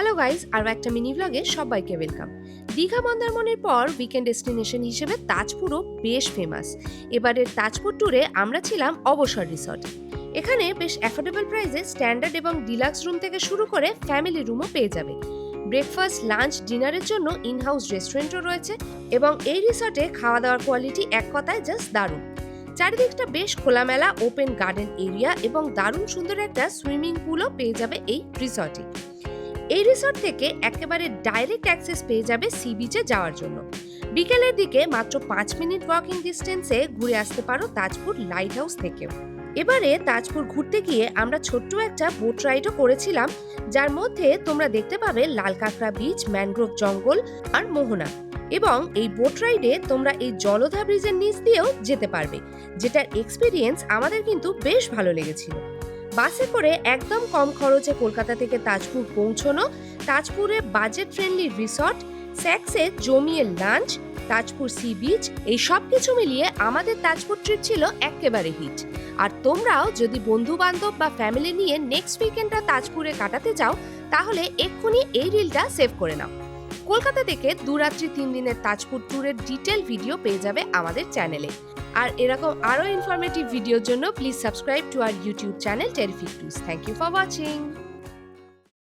Hello guys, আরও একটা mini ব্লগে সবাইকে ওয়েলকাম। দীঘা মন্দারমনির পর উইকেন্ড ডেস্টিনেশন হিসেবে তাজপুরও বেশ ফেমাস। এবারের তাজপুর ট্যুরে আমরা ছিলাম অবসর রিসর্ট। এখানে বেশ অ্যাফোর্ডেবল প্রাইসে স্ট্যান্ডার্ড এবং ডিলাক্স রুম থেকে শুরু করে ফ্যামিলি রুমও পেয়ে যাবে। ব্রেকফাস্ট, লাঞ্চ, ডিনারের জন্য ইনহাউস রেস্টুরেন্টও রয়েছে এবং এই রিসর্টে খাওয়া দাওয়ার কোয়ালিটি এক কথায় জাস্ট দারুণ। চারিদিকটা বেশ খোলামেলা ওপেন গার্ডেন এরিয়া এবং দারুণ সুন্দর একটা সুইমিং পুলও পেয়ে যাবে এই রিসর্টে। এই রিসর্ট থেকে একেবারে ডাইরেক্ট অ্যাক্সেস পেয়ে যাবে সি বিচে যাওয়ার জন্য। বিকেলের দিকে মাত্র 5 মিনিট ওয়াকিং ডিস্টেন্সে ঘুরে আসতে পারো তাজপুর লাইট হাউস থেকেও। এবারে তাজপুর ঘুরতে গিয়ে আমরা ছোট্ট একটা বোট রাইডও করেছিলাম, যার মধ্যে তোমরা দেখতে পাবে লাল কাঁকড়া বিচ, ম্যানগ্রোভ জঙ্গল আর মোহনা। এবং এই বোট রাইডে তোমরা এই জলধা ব্রিজের নিচ দিয়েও যেতে পারবে, যেটার এক্সপিরিয়েন্স আমাদের কিন্তু বেশ ভালো লেগেছিল। বাসে করে একদম কম খরচে কলকাতা থেকে তাজপুর পৌঁছানো, তাজপুরে বাজেট ফ্রেন্ডলি রিসর্ট, স্যাক্সে জমিয়ে লাঞ্চ, তাজপুর সি বিচ, এই সব কিছু মিলিয়ে আমাদের তাজপুর ট্রিপ ছিল একেবারে হিট। আর তোমরাও যদি বন্ধু বান্ধব বা ফ্যামিলি নিয়ে নেক্সট উইকেন্ডটা তাজপুরে কাটাতে চাও, তাহলে এক্ষুনি এই রিলটা সেভ করে নাও। কলকাতা থেকে 2 রাত্রি 3 দিনের তাজপুর ট্যুরের ডিটেল ভিডিও পেয়ে যাবে আমাদের চ্যানেলে। আর এরকম আরো ইনফরমেটিভ ভিডিওর জন্য please subscribe to our YouTube channel terrific tours. Thank you for watching.